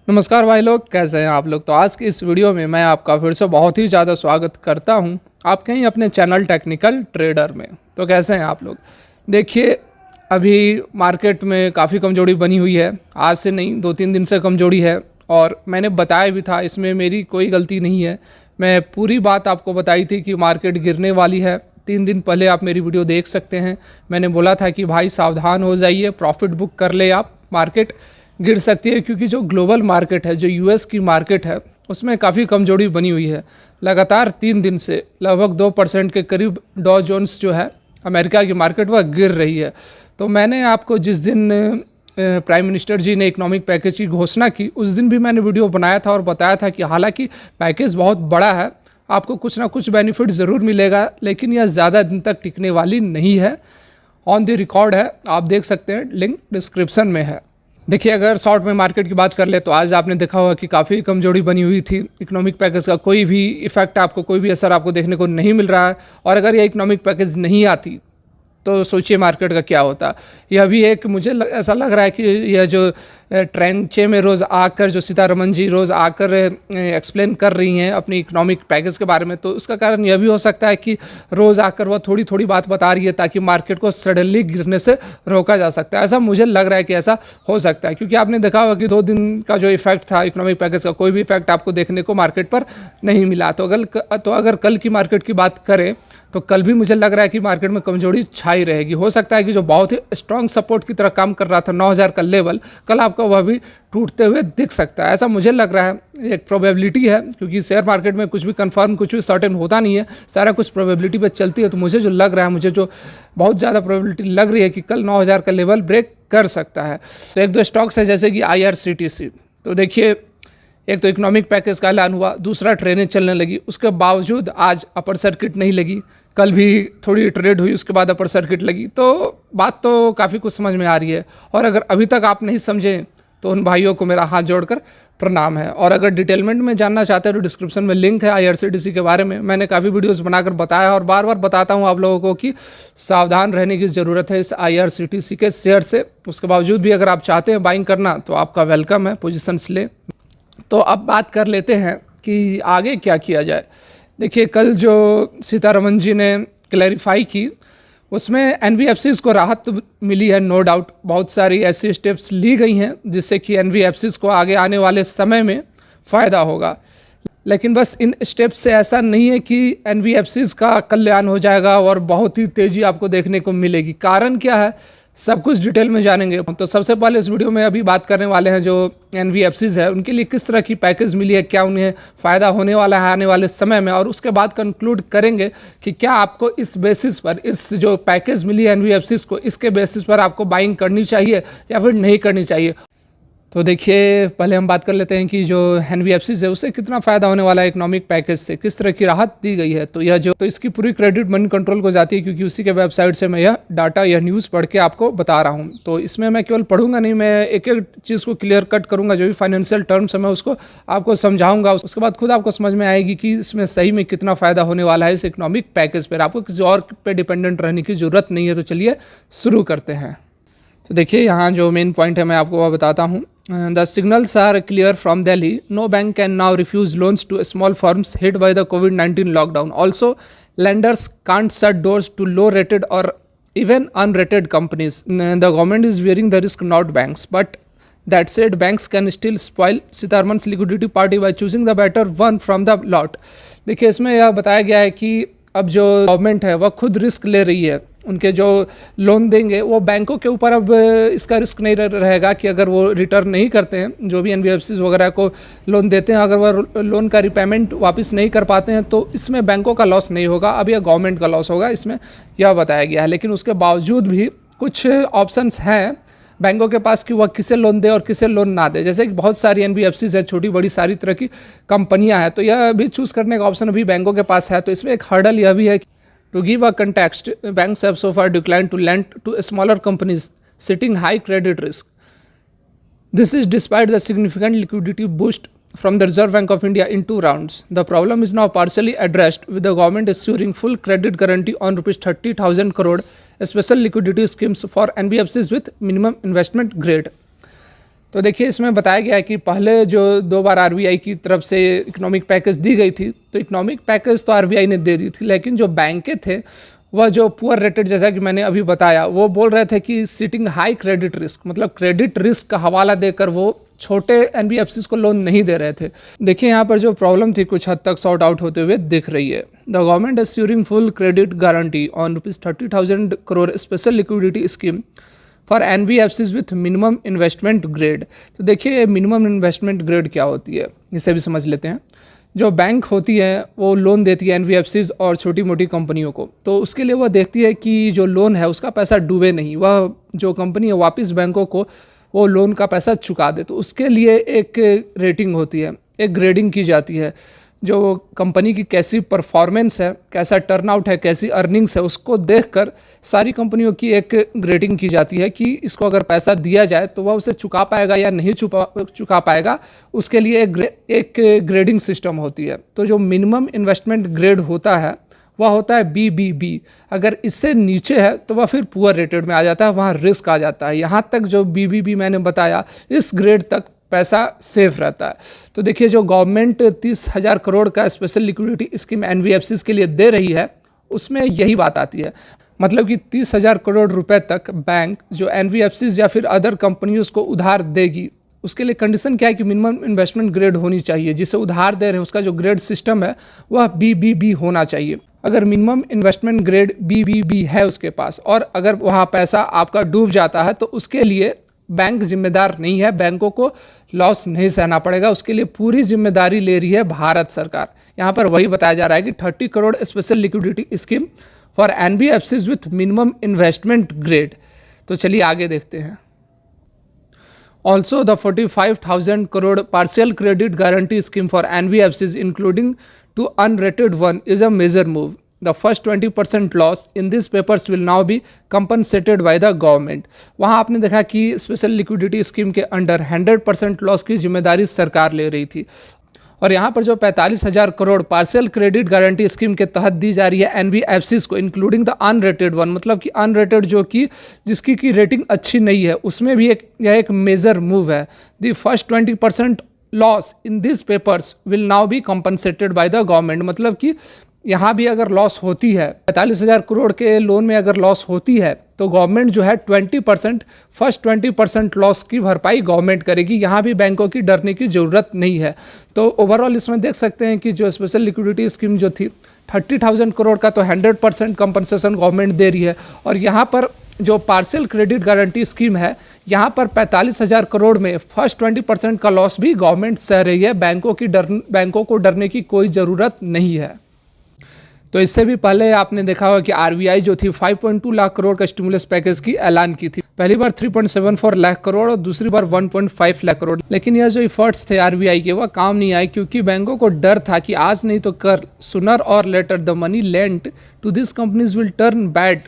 नमस्कार भाई लोग, कैसे हैं आप लोग। तो आज की इस वीडियो में मैं आपका फिर से बहुत ही ज़्यादा स्वागत करता हूं आपके ही अपने चैनल टेक्निकल ट्रेडर में। तो कैसे हैं आप लोग। देखिए, अभी मार्केट में काफ़ी कमजोरी बनी हुई है। आज से नहीं, 2-3 दिन से कमजोरी है और मैंने बताया भी था, इसमें मेरी कोई गलती नहीं है। मैं पूरी बात आपको बताई थी कि मार्केट गिरने वाली है। 3 दिन पहले आप मेरी वीडियो देख सकते हैं। मैंने बोला था कि भाई सावधान हो जाइए, प्रॉफिट बुक कर ले आप, मार्केट गिर सकती है। क्योंकि जो ग्लोबल मार्केट है, जो यूएस की मार्केट है, उसमें काफ़ी कमजोरी बनी हुई है। लगातार 3 दिन से लगभग 2% के करीब डॉ जोन्स जो है अमेरिका की मार्केट, वह गिर रही है। तो मैंने आपको जिस दिन प्राइम मिनिस्टर जी ने इकोनॉमिक पैकेज की घोषणा की, उस दिन भी मैंने वीडियो बनाया था और बताया था कि हालांकि पैकेज बहुत बड़ा है, आपको कुछ ना कुछ बेनिफिट ज़रूर मिलेगा, लेकिन यह ज़्यादा दिन तक टिकने वाली नहीं है। ऑन द रिकॉर्ड है, आप देख सकते हैं, लिंक डिस्क्रिप्शन में है। देखिए, अगर शॉर्ट में मार्केट की बात कर ले तो आज आपने देखा होगा कि काफ़ी कमजोरी बनी हुई थी। इकोनॉमिक पैकेज का कोई भी इफेक्ट आपको, कोई भी असर आपको देखने को नहीं मिल रहा है। और अगर ये इकोनॉमिक पैकेज नहीं आती तो सोचिए मार्केट का क्या होता। यह भी एक मुझे ऐसा लग रहा है कि यह जो ट्रेंचे में रोज़ आकर जो सीतारमन जी रोज़ आकर एक्सप्लेन कर रही हैं अपनी इकोनॉमिक पैकेज के बारे में, तो उसका कारण यह भी हो सकता है कि रोज़ आकर वह थोड़ी थोड़ी बात बता रही है ताकि मार्केट को सडनली गिरने से रोका जा सकता है। ऐसा मुझे लग रहा है कि ऐसा हो सकता है, क्योंकि आपने देखा होगा कि 2 दिन का जो इफेक्ट था इकोनॉमिक पैकेज का, कोई भी इफेक्ट आपको देखने को मार्केट पर नहीं मिला। तो अगर कल की मार्केट की बात करें तो कल भी मुझे लग रहा है कि मार्केट में कमजोरी छाई रहेगी। हो सकता है कि जो बहुत ही स्ट्रॉन्ग सपोर्ट की तरह काम कर रहा था 9000 का लेवल, कल आपको वह भी टूटते हुए दिख सकता है। ऐसा मुझे लग रहा है, एक प्रोबेबिलिटी है, क्योंकि शेयर मार्केट में कुछ भी कंफर्म, कुछ भी सर्टेन होता नहीं है, सारा कुछ प्रोबेबिलिटी पे चलती है। तो मुझे जो लग रहा है, मुझे जो बहुत ज़्यादा प्रोबेबिलिटी लग रही है कि कल 9000 का लेवल ब्रेक कर सकता है। तो 1-2 स्टॉक्स है जैसे कि IRCTC। तो देखिए, एक तो इकोनॉमिक पैकेज का ऐलान हुआ, दूसरा ट्रेनें चलने लगी, उसके बावजूद आज अपर सर्किट नहीं लगी। कल भी थोड़ी ट्रेड हुई, उसके बाद अपर सर्किट लगी। तो बात तो काफ़ी कुछ समझ में आ रही है। और अगर अभी तक आप नहीं समझें तो उन भाइयों को मेरा हाथ जोड़कर प्रणाम है। और अगर डिटेलमेंट में जानना चाहते हैं तो डिस्क्रिप्शन में लिंक है IRCTC के बारे में। मैंने काफ़ी वीडियोस बनाकर बताया और बार बार बताता हूं आप लोगों को कि सावधान रहने की ज़रूरत है इस IRCTC के शेयर से। उसके बावजूद भी अगर आप चाहते हैं बाइंग करना तो आपका वेलकम है, पोजिशंस ले। तो अब बात कर लेते हैं कि आगे क्या किया जाए। देखिए, कल जो सीतारमन जी ने क्लैरिफाई की, उसमें NBFCs को राहत मिली है, नो डाउट। बहुत सारी ऐसी स्टेप्स ली गई हैं जिससे कि NBFCs को आगे आने वाले समय में फ़ायदा होगा। लेकिन बस इन स्टेप्स से ऐसा नहीं है कि NBFCs का कल्याण हो जाएगा और बहुत ही तेज़ी आपको देखने को मिलेगी। कारण क्या है, सब कुछ डिटेल में जानेंगे। तो सबसे पहले इस वीडियो में अभी बात करने वाले हैं जो NBFCs है, उनके लिए किस तरह की पैकेज मिली है, क्या उन्हें फ़ायदा होने वाला है आने वाले समय में। और उसके बाद कंक्लूड करेंगे कि क्या आपको इस बेसिस पर, इस जो पैकेज मिली है NBFCs को, इसके बेसिस पर आपको बाइंग करनी चाहिए या फिर नहीं करनी चाहिए। तो देखिए, पहले हम बात कर लेते हैं कि जो NBFCs है उससे कितना फ़ायदा होने वाला है इकोनॉमिक पैकेज से, किस तरह की राहत दी गई है। तो इसकी पूरी क्रेडिट मनी कंट्रोल को जाती है, क्योंकि उसी के वेबसाइट से मैं यह डाटा, यह न्यूज़ पढ़ के आपको बता रहा हूँ। तो इसमें मैं केवल पढ़ूंगा नहीं, मैं एक एक चीज़ को क्लियर कट करूँगा। जो भी फाइनेंशियल टर्म्स है मैं उसको आपको समझाऊंगा। उसके बाद खुद आपको समझ में आएगी कि इसमें सही में कितना फ़ायदा होने वाला है इस इकोनॉमिक पैकेज पर। आपको किसी और पे डिपेंडेंट रहने की ज़रूरत नहीं है। तो चलिए शुरू करते हैं। तो देखिए, यहाँ जो मेन पॉइंट है मैं आपको वह बताता हूँ। The signals are clear from Delhi. No bank can now refuse loans to small firms hit by the COVID-19 lockdown. Also, lenders can't shut doors to low-rated or even unrated companies. The government is bearing the risk, not banks. But that said, banks can still spoil Sitaraman's liquidity party by choosing the better one from the lot. देखिए, इसमें यह बताया गया है कि अब जो government है वह खुद रिस्क ले रही है। उनके जो लोन देंगे वो बैंकों के ऊपर अब इसका रिस्क नहीं रहेगा कि अगर वो रिटर्न नहीं करते हैं, जो भी NBFCs वगैरह को लोन देते हैं, अगर वह लोन का रिपेमेंट वापस नहीं कर पाते हैं तो इसमें बैंकों का लॉस नहीं होगा, अब यह गवर्नमेंट का लॉस होगा, इसमें यह बताया गया है। लेकिन उसके बावजूद भी कुछ ऑप्शंस हैं बैंकों के पास कि वह किसे लोन दे और किसे लोन ना दे। जैसे कि बहुत सारी NBFCs है, छोटी बड़ी सारी तरह की कंपनियां हैं, तो यह भी चूज़ करने का ऑप्शन अभी बैंकों के पास है। तो इसमें एक हर्डल यह भी है, to give a context, banks have so far declined to lend to smaller companies sitting high credit risk. This is despite the significant liquidity boost from the Reserve Bank of India in 2 rounds. The problem is now partially addressed with the government assuring full credit guarantee on rupees 30,000 crore special liquidity schemes for NBFCs with minimum investment grade. तो देखिए इसमें बताया गया है कि पहले जो 2 बार RBI की तरफ से इकोनॉमिक पैकेज दी गई थी, तो इकोनॉमिक पैकेज तो आरबीआई ने दे दी थी, लेकिन जो बैंकें थे वह जो पुअर रेटेड, जैसा कि मैंने अभी बताया, वो बोल रहे थे कि सिटिंग हाई क्रेडिट रिस्क, मतलब क्रेडिट रिस्क का हवाला देकर वो छोटे एनबीएफसीज को लोन नहीं दे रहे थे। देखिए यहाँ पर जो प्रॉब्लम थी कुछ हद तक सॉर्ट आउट होते हुए दिख रही है। The government assuring full credit guarantee on ₹30,000 crore special liquidity scheme for NBFCs with minimum investment grade. तो देखिए मिनिमम इन्वेस्टमेंट ग्रेड क्या होती है, इसे भी समझ लेते हैं। जो बैंक होती है वो लोन देती है एनबीएफसीज और छोटी मोटी कंपनियों को, तो उसके लिए वह देखती है कि जो लोन है उसका पैसा डूबे नहीं, वह जो कंपनी है वापस बैंकों को वो लोन का पैसा चुका दे। तो उसके लिए एक रेटिंग होती है, एक ग्रेडिंग की जाती है। जो कंपनी की कैसी परफॉर्मेंस है, कैसा टर्नआउट है, कैसी अर्निंग्स है, उसको देखकर सारी कंपनियों की एक ग्रेडिंग की जाती है कि इसको अगर पैसा दिया जाए तो वह उसे चुका पाएगा या नहीं चुका पाएगा। उसके लिए एक ग्रेडिंग सिस्टम होती है। तो जो मिनिमम इन्वेस्टमेंट ग्रेड होता है वह होता है BBB। अगर इससे नीचे है तो वह फिर पुअर रेटेड में आ जाता है, वहाँ रिस्क आ जाता है। यहाँ तक जो BBB मैंने बताया, इस ग्रेड तक पैसा सेफ रहता है। तो देखिए जो गवर्नमेंट 30,000 करोड़ का स्पेशल लिक्विडिटी स्कीम एनबीएफसीज के लिए दे रही है, उसमें यही बात आती है। मतलब कि 30,000 करोड़ रुपए तक बैंक जो एनबीएफसीज या फिर अदर कंपनियों को उधार देगी, उसके लिए कंडीशन क्या है कि मिनिमम इन्वेस्टमेंट ग्रेड होनी चाहिए। जिसे उधार दे रहे हैं उसका जो ग्रेड सिस्टम है वह BBB होना चाहिए। अगर मिनिमम इन्वेस्टमेंट ग्रेड BBB है उसके पास और अगर वहाँ पैसा आपका डूब जाता है तो उसके लिए बैंक जिम्मेदार नहीं है, बैंकों को लॉस नहीं सहना पड़ेगा, उसके लिए पूरी जिम्मेदारी ले रही है भारत सरकार। यहाँ पर वही बताया जा रहा है कि 30 crore special liquidity scheme for NBFCs with minimum investment grade. तो चलिए आगे देखते हैं। Also the 45,000 crore partial credit guarantee scheme for NBFCs including to unrated one is a major move. The first 20% loss in these papers will now be compensated by the government. वहाँ आपने देखा कि special liquidity scheme के under 100% loss की जिम्मेदारी सरकार ले रही थी, और यहाँ पर जो 45,000 crore partial credit guarantee scheme के तहत दी जा रही है एनबीएफसीज को, इंक्लूडिंग द अनरेटेड वन, मतलब कि अनरेटेड जो कि जिसकी की रेटिंग अच्छी नहीं है, उसमें भी यह एक मेजर मूव है। The first 20% loss in this papers will now be compensated by the government. मतलब कि यहाँ भी अगर लॉस होती है, 45,000 करोड़ के लोन में अगर लॉस होती है तो गवर्नमेंट जो है 20%, फर्स्ट 20% लॉस की भरपाई गवर्नमेंट करेगी। यहाँ भी बैंकों की डरने की ज़रूरत नहीं है। तो ओवरऑल इसमें देख सकते हैं कि जो स्पेशल लिक्विडिटी स्कीम जो थी 30,000 करोड़ का, तो 100% कंपनसेशन गवर्नमेंट दे रही है, और यहाँ पर जो पार्शियल क्रेडिट गारंटी स्कीम है यहाँ पर 45,000 करोड़ में फर्स्ट 20% का लॉस भी गवर्नमेंट सह रही है। बैंकों को डरने की कोई ज़रूरत नहीं है। तो इससे भी पहले आपने देखा होगा कि आरबीआई जो थी 5.2 लाख करोड़ का स्टिमुलस पैकेज की ऐलान की थी। पहली बार 3.74 लाख करोड़ और दूसरी बार 1.5 लाख करोड़। लेकिन यह जो इफर्ट्स थे आरबीआई के वह काम नहीं आए, क्योंकि बैंकों को डर था कि आज नहीं तो कल, सुनर और later the money lent to this companies will turn bad.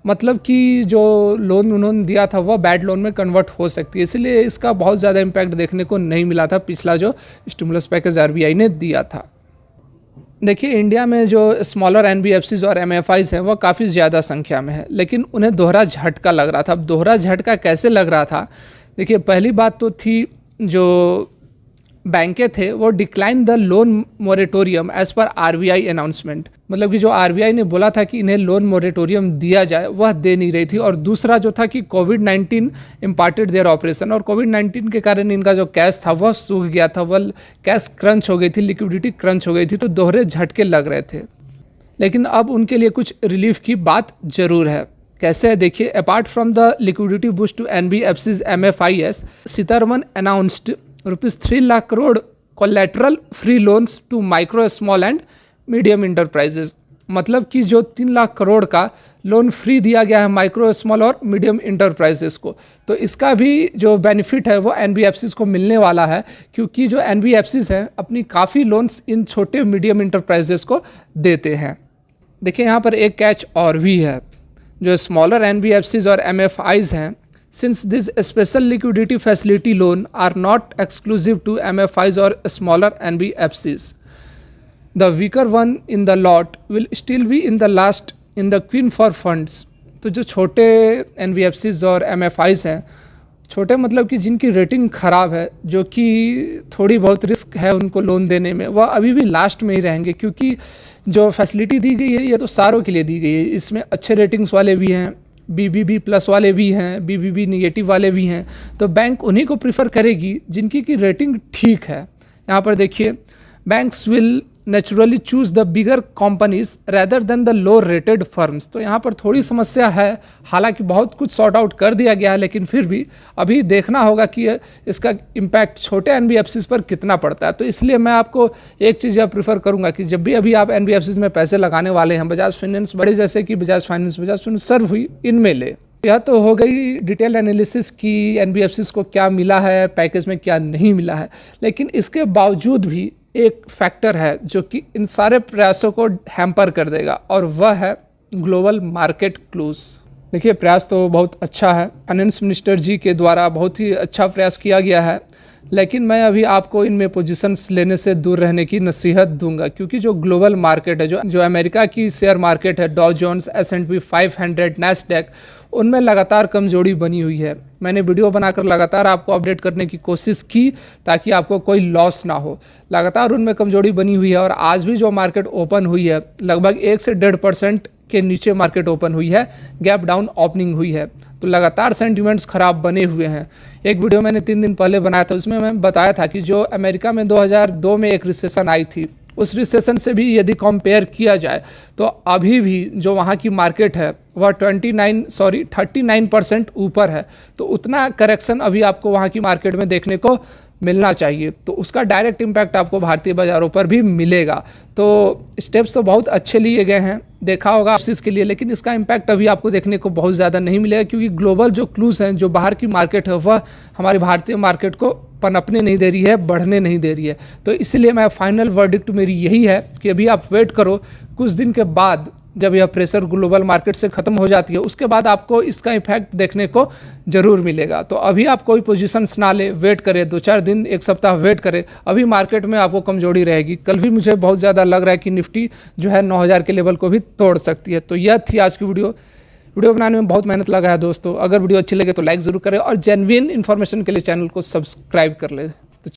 मतलब कि जो लोन उन्होंने दिया था वह बैड लोन में कन्वर्ट हो सकती है, इसलिए इसका बहुत ज़्यादा इम्पैक्ट देखने को नहीं मिला था पिछला जो स्टिमुलस पैकेज आरबीआई ने दिया था। देखिए इंडिया में जो स्मॉलर एनबीएफसीज और एमएफआईज हैं वह काफ़ी ज़्यादा संख्या में है, लेकिन उन्हें दोहरा झटका लग रहा था। अब दोहरा झटका कैसे लग रहा था? देखिए पहली बात तो थी जो बैंकें थे वो decline the loan moratorium as per RBI announcement. मतलब कि जो आरबीआई ने बोला था कि इन्हें लोन मोरेटोरियम दिया जाए वह दे नहीं रही थी। और दूसरा जो था कि कोविड-19 इम्पार्टेड देयर ऑपरेशन, और कोविड-19 के कारण इनका जो कैश था वह सूख गया था, वह कैश क्रंच हो गई थी, लिक्विडिटी क्रंच हो गई थी, तो दोहरे झटके लग रहे थे। लेकिन अब उनके लिए कुछ रिलीफ की बात जरूर है। कैसे है देखिए, apart from the liquidity boost to NBFCs MFIs, Sitharaman announced ₹3 lakh crore collateral free loans to micro small and medium enterprises. मतलब कि जो 3 लाख करोड़ का लोन फ्री दिया गया है माइक्रो स्मॉल और मीडियम इंटरप्राइजेस को, तो इसका भी जो बेनिफिट है वो एनबीएफसीज को मिलने वाला है, क्योंकि जो एनबीएफसीज हैं अपनी काफ़ी लोन्स इन छोटे मीडियम इंटरप्राइजेस को देते हैं। देखिए यहाँ पर एक कैच और भी है, जो स्मॉलर एनबीएफसीज और एमएफआईज हैं, since this special liquidity facility loan are not exclusive to MFIs or smaller NBFCs, the weaker one in the lot will still be in the last in the queue for funds। तो जो छोटे NBFCs और MFIs हैं छोटे मतलब कि जिनकी rating ख़राब है, जो कि थोड़ी बहुत रिस्क है उनको लोन देने में, वह अभी भी लास्ट में ही रहेंगे, क्योंकि जो फैसिलिटी दी गई है ये तो सारों के लिए दी गई है। इसमें अच्छे रेटिंग्स वाले भी हैं, बीबीबी प्लस वाले भी हैं, बीबीबी निगेटिव वाले भी हैं। तो बैंक उन्हीं को प्रीफर करेगी जिनकी की रेटिंग ठीक है। यहाँ पर देखिए, banks will naturally choose the bigger companies rather than the low rated firms. तो यहाँ पर थोड़ी समस्या है, हालांकि बहुत कुछ सॉर्ट आउट कर दिया गया है, लेकिन फिर भी अभी देखना होगा कि इसका इम्पैक्ट छोटे एनबीएफसीज पर कितना पड़ता है। तो इसलिए मैं आपको एक चीज़ यह प्रीफर करूंगा कि जब भी अभी आप एनबीएफसीज में पैसे लगाने वाले हैं, बजाज फाइनेंस बड़े जैसे कि बजाज फाइनेंस सर्व हुई, इनमें ले। यह तो हो गई डिटेल एनालिसिस की एनबीएफसीज को क्या मिला है, पैकेज में क्या नहीं मिला है। लेकिन इसके बावजूद भी एक फैक्टर है जो कि इन सारे प्रयासों को हैम्पर कर देगा, और वह है ग्लोबल मार्केट क्लूज। देखिए, प्रयास तो बहुत अच्छा है, फाइनेंस मिनिस्टर जी के द्वारा बहुत ही अच्छा प्रयास किया गया है, लेकिन मैं अभी आपको इनमें पोजीशंस लेने से दूर रहने की नसीहत दूंगा, क्योंकि जो ग्लोबल मार्केट है, जो अमेरिका की शेयर मार्केट है, डॉ जोन्स, S&P 500, नैस्डैक, उनमें लगातार कमजोरी बनी हुई है। मैंने वीडियो बनाकर लगातार आपको अपडेट करने की कोशिश की ताकि आपको कोई लॉस ना हो। लगातार उनमें कमजोरी बनी हुई है, और आज भी जो मार्केट ओपन हुई है लगभग 1 से 1.5% के नीचे मार्केट ओपन हुई है, गैप डाउन ओपनिंग हुई है। तो लगातार सेंटिमेंट्स खराब बने हुए हैं। एक वीडियो मैंने 3 दिन पहले बनाया था, उसमें मैं बताया था कि जो अमेरिका में 2002 में एक रिसेशन आई थी, उस रिसेशन से भी यदि कंपेयर किया जाए तो अभी भी जो वहाँ की मार्केट है वह 39% ऊपर है। तो उतना करेक्शन अभी आपको वहाँ की मार्केट में देखने को मिलना चाहिए, तो उसका डायरेक्ट इम्पैक्ट आपको भारतीय बाज़ारों पर भी मिलेगा। तो स्टेप्स तो बहुत अच्छे लिए गए हैं, देखा होगा आप इसके लिए, लेकिन इसका इम्पैक्ट अभी आपको देखने को बहुत ज़्यादा नहीं मिलेगा, क्योंकि ग्लोबल जो क्लूज हैं, जो बाहर की मार्केट है, वह हमारी भारतीय मार्केट को पनपने नहीं दे रही है, बढ़ने नहीं दे रही है। तो इसलिए मैं फाइनल वर्डिक्ट मेरी यही है कि अभी आप वेट करो, कुछ दिन के बाद जब यह प्रेशर ग्लोबल मार्केट से ख़त्म हो जाती है, उसके बाद आपको इसका इफेक्ट देखने को ज़रूर मिलेगा। तो अभी आप कोई पोजीशंस ना ले, वेट करें, 2-4 दिन, 1 सप्ताह वेट करें। अभी मार्केट में आपको कमजोरी रहेगी। कल भी मुझे बहुत ज़्यादा लग रहा है कि निफ्टी जो है 9000 के लेवल को भी तोड़ सकती है। तो यह थी आज की वीडियो बनाने में बहुत मेहनत लगा है दोस्तों। अगर वीडियो अच्छी लगे तो लाइक ज़रूर करें, और जेन्युइन इन्फॉर्मेशन के लिए चैनल को सब्सक्राइब कर ले।